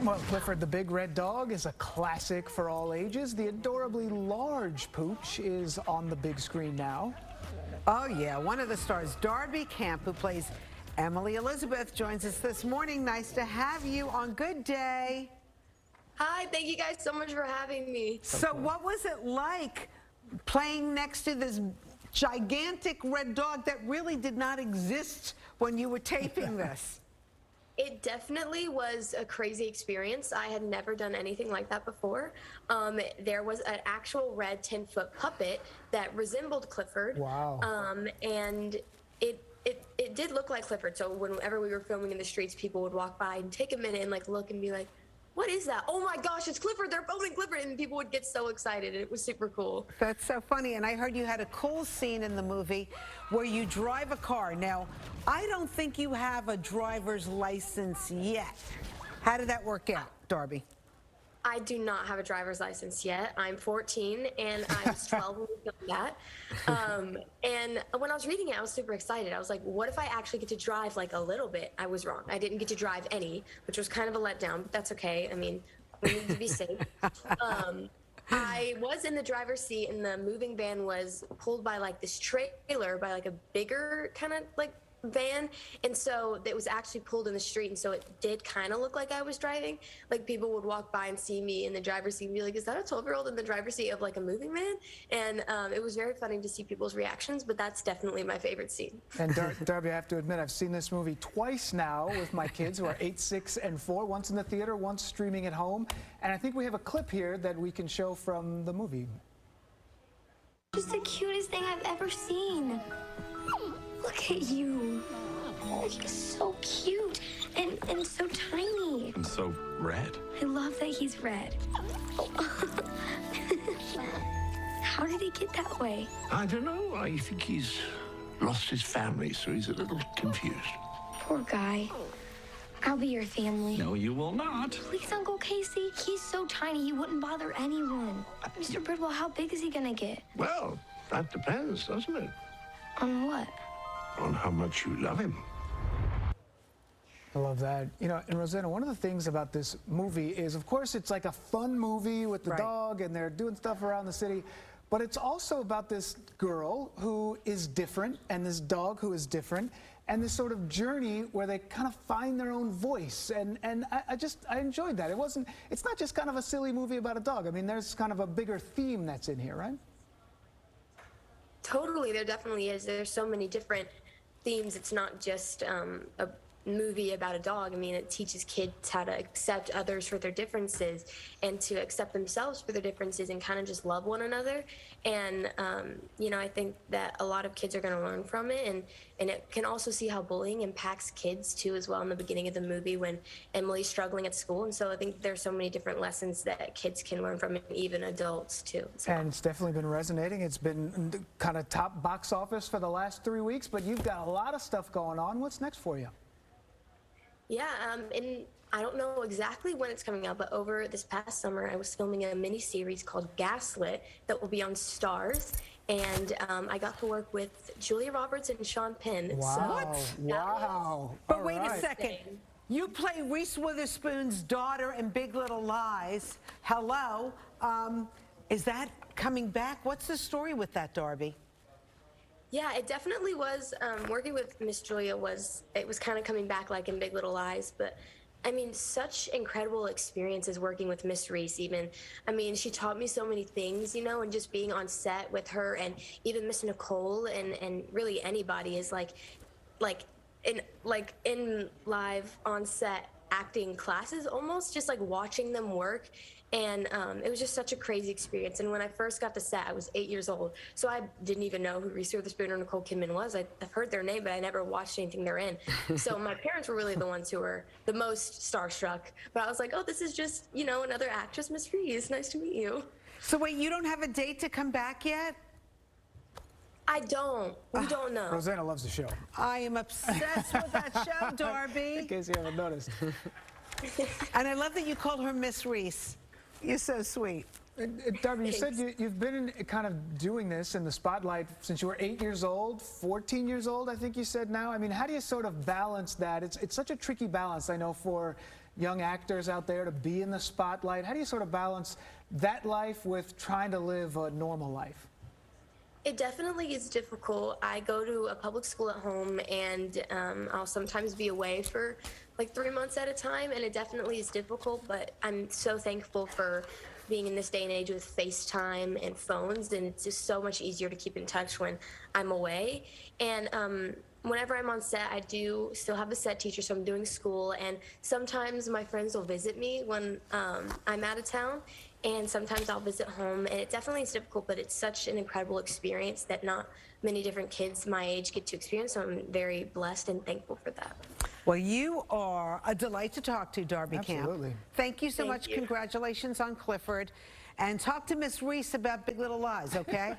Well, Clifford the Big Red Dog is a classic for all ages. The adorably large Pooch is on the big screen now. Oh, yeah. One of the stars, Darby Camp, who plays Emily Elizabeth, joins us this morning. Nice to have you on Good Day. Hi, thank you guys so much for having me. So what was it like playing next to this gigantic red dog that really did not exist when you were taping this? It definitely was a crazy experience. I had never done anything like that before. There was an actual red 10-foot puppet that resembled Clifford. Wow. And it did look like Clifford. So whenever we were filming in the streets, people would walk by and take a minute and look and be like, what is that? Oh my gosh, it's Clifford. They're filming Clifford. And people would get so excited. It was super cool. That's so funny. And I heard you had a cool scene in the movie where you drive a car. Now, I don't think you have a driver's license yet. How did that work out, Darby? I do not have a driver's license yet. I'm 14 and I was 12 when we filmed that. And when I was reading it, I was super excited. I was like, what if I actually get to drive a little bit? I was wrong. I didn't get to drive any, which was kind of a letdown, but that's okay. I mean, we need to be safe. I was in the driver's seat and the moving van was pulled by this trailer by a bigger kind of van, and so it was actually pulled in the street, and so it did kind of look like I was driving. People would walk by and see me in the driver's seat and be like, is that a 12-year-old in the driver's seat of a moving van? And it was very funny to see people's reactions, but that's definitely my favorite scene. And Darby, I have to admit, I've seen this movie twice now with my kids who are 8, 6, and 4, once in the theater, once streaming at home, and I think we have a clip here that we can show from the movie. Just the cutest thing I've ever seen. Look at you. Oh, you're so cute and so tiny. And so red. I love that he's red. Oh. How did he get that way? I don't know. I think he's lost his family, so he's a little confused. Poor guy. I'll be your family. No, you will not. Please, Uncle Casey. He's so tiny, he wouldn't bother anyone. Mr. Bridwell, how big is he gonna get? Well, that depends, doesn't it? On what? On how much you love him. I love that. You know, and Rosanna, one of the things about this movie is, of course, it's like a fun movie with the dog and they're doing stuff around the city, but it's also about this girl who is different and this dog who is different and this sort of journey where they kind of find their own voice. And I enjoyed that. It's not just kind of a silly movie about a dog. I mean, there's kind of a bigger theme that's in here, right? Totally, there definitely is. There's so many different themes. It's not just a movie about a dog. I mean, it teaches kids how to accept others for their differences and to accept themselves for their differences and kind of just love one another. And, you know, I think that a lot of kids are going to learn from it. And it can also see how bullying impacts kids, too, as well in the beginning of the movie when Emily's struggling at school. And so I think there's so many different lessons that kids can learn from it, even adults, too. So. And it's definitely been resonating. It's been kind of top box office for the last 3 weeks, but you've got a lot of stuff going on. What's next for you? Yeah, and I don't know exactly when it's coming out, but over this past summer, I was filming a mini-series called Gaslit that will be on Stars, and I got to work with Julia Roberts and Sean Penn. Wow, so wow. But wait a second. You play Reese Witherspoon's daughter in Big Little Lies. Hello. Is that coming back? What's the story with that, Darby? Yeah, it definitely was. Working with Miss Julia was kind of coming back like in Big Little Lies, but I mean, such incredible experiences working with Miss Reese. Even, I mean, she taught me so many things, you know, and just being on set with her, and even Miss Nicole, and really anybody is like in live on set acting classes, almost just watching them work. And it was just such a crazy experience. And when I first got to set, I was 8 years old. So I didn't even know who Reese Witherspoon or Nicole Kidman was. I've heard their name, but I never watched anything they're in. So my parents were really the ones who were the most starstruck. But I was like, oh, this is just, you know, another actress, Miss Reese. Nice to meet you. So wait, you don't have a date to come back yet? I don't. We don't know. Rosanna loves the show. I am obsessed with that show, Darby. In case you haven't noticed. And I love that you called her Miss Reese. You're so sweet. Darby, you said you've been kind of doing this in the spotlight since you were 8 years old, 14 years old, I think you said now. I mean, how do you sort of balance that? It's such a tricky balance, I know, for young actors out there to be in the spotlight. How do you sort of balance that life with trying to live a normal life? It definitely is difficult. I go to a public school at home, and I'll sometimes be away for like 3 months at a time, and it definitely is difficult, but I'm so thankful for being in this day and age with FaceTime and phones, and it's just so much easier to keep in touch when I'm away. And whenever I'm on set, I do still have a set teacher, so I'm doing school, and sometimes my friends will visit me when I'm out of town, and sometimes I'll visit home, and it definitely is difficult, but it's such an incredible experience that not many different kids my age get to experience, so I'm very blessed and thankful for that. Well, you are a delight to talk to, Darby Camp. Absolutely. Thank you so Thank much. you. Congratulations on Clifford. And talk to Miss Reese about Big Little Lies, okay?